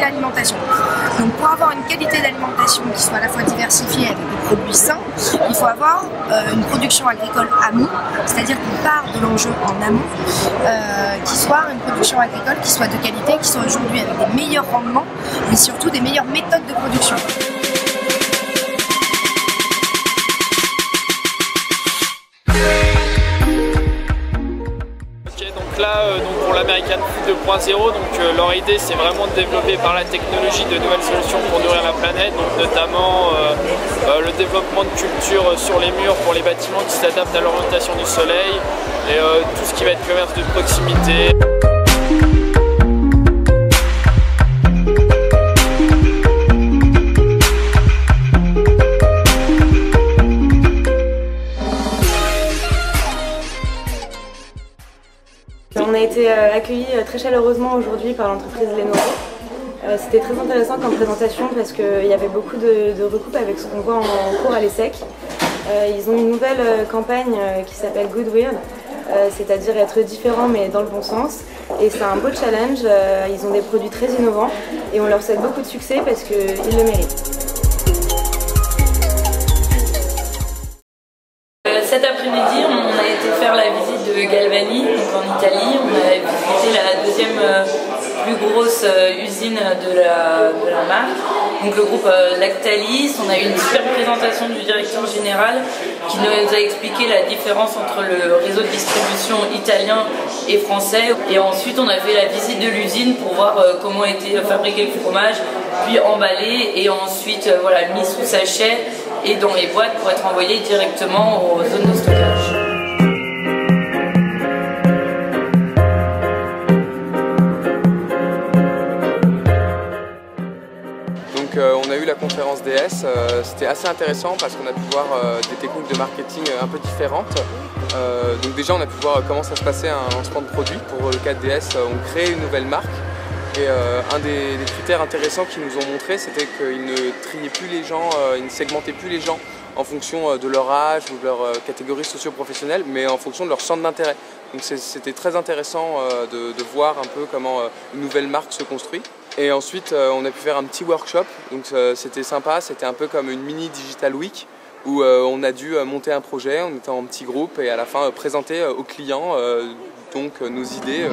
l'alimentation. Donc pour avoir une qualité d'alimentation qui soit à la fois diversifiée avec des produits sains, il faut avoir une production agricole amont, c'est-à-dire qu'on part de l'enjeu en amont, qui soit une production agricole qui soit de qualité, qui soit aujourd'hui avec des meilleurs rendements et surtout des meilleures méthodes de production. Donc là, pour l'American Food 2.0, leur idée c'est vraiment de développer par la technologie de nouvelles solutions pour nourrir la planète, donc notamment le développement de cultures sur les murs pour les bâtiments qui s'adaptent à l'orientation du soleil et tout ce qui va être commerce de proximité. On a été accueillis très chaleureusement aujourd'hui par l'entreprise Lenovo. C'était très intéressant comme présentation parce qu'il y avait beaucoup de recoupes avec ce qu'on voit en cours à l'ESSEC. Ils ont une nouvelle campagne qui s'appelle Good Weird, c'est-à-dire être différent mais dans le bon sens. Et c'est un beau challenge, ils ont des produits très innovants et on leur souhaite beaucoup de succès parce qu'ils le méritent. Cet après-midi, on a été faire la visite de Galvani, donc en Italie. On a visité la deuxième plus grosse usine de la marque, donc le groupe Lactalis. On a eu une super présentation du directeur général qui nous a expliqué la différence entre le réseau de distribution italien et français. Et ensuite, on a fait la visite de l'usine pour voir comment était fabriqué le fromage, puis emballé et ensuite mis sous sachet et dans les boîtes pour être envoyé directement aux zones de stockage. Donc on a eu la conférence DS, c'était assez intéressant parce qu'on a pu voir des techniques de marketing un peu différentes. Donc déjà on a pu voir comment ça se passait un lancement de produit. Pour le cas de DS, on crée une nouvelle marque. Et un des critères intéressants qu'ils nous ont montré, c'était qu'ils ne triaient plus les gens, ils ne segmentaient plus les gens en fonction de leur âge ou de leur catégorie socio-professionnelle, mais en fonction de leur centre d'intérêt. Donc c'était très intéressant de voir un peu comment une nouvelle marque se construit. Et ensuite, on a pu faire un petit workshop, donc c'était sympa, c'était un peu comme une mini Digital Week, où on a dû monter un projet, on était en petit groupe, et à la fin présenter aux clients donc, nos idées.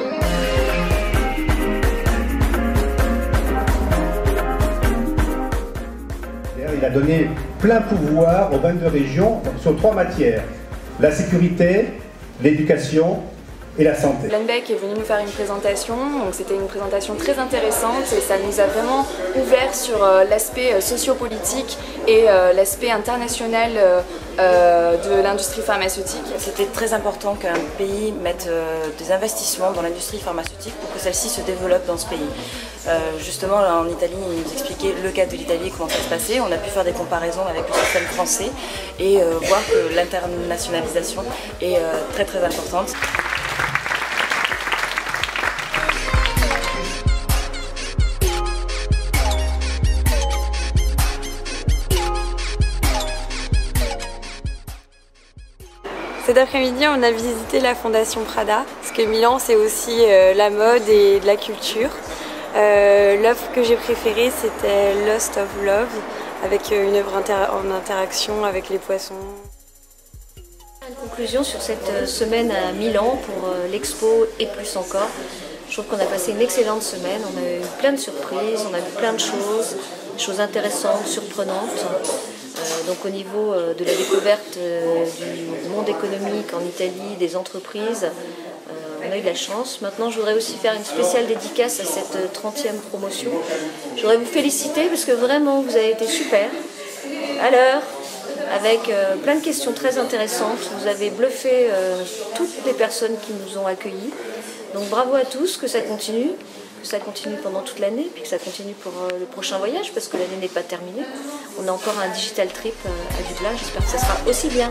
Il a donné plein pouvoir aux 22 régions sur 3 matières, la sécurité, l'éducation et la santé. Lundbeck est venu nous faire une présentation, donc c'était une présentation très intéressante et ça nous a vraiment ouvert sur l'aspect sociopolitique et l'aspect international de l'industrie pharmaceutique. C'était très important qu'un pays mette des investissements dans l'industrie pharmaceutique pour que celle-ci se développe dans ce pays. Justement, là, en Italie, ils nous expliquaient le cas de l'Italie, comment ça se passait. On a pu faire des comparaisons avec le système français et voir que l'internationalisation est très très importante. Cet après-midi, on a visité la Fondation Prada, parce que Milan, c'est aussi la mode et de la culture. L'œuvre que j'ai préférée, c'était Lost of Love, avec une œuvre en interaction avec les poissons. Une conclusion sur cette semaine à Milan pour l'expo et plus encore. Je trouve qu'on a passé une excellente semaine, on a eu plein de surprises, on a vu plein de choses intéressantes, surprenantes. Donc au niveau de la découverte du monde économique en Italie, des entreprises, on a eu de la chance. Maintenant, je voudrais aussi faire une spéciale dédicace à cette 30e promotion. Je voudrais vous féliciter parce que vraiment, vous avez été super, à l'heure, avec plein de questions très intéressantes. Vous avez bluffé toutes les personnes qui nous ont accueillis. Donc bravo à tous, que ça continue pendant toute l'année, puis que ça continue pour le prochain voyage, parce que l'année n'est pas terminée. On a encore un digital trip à Dublin, j'espère que ça sera aussi bien.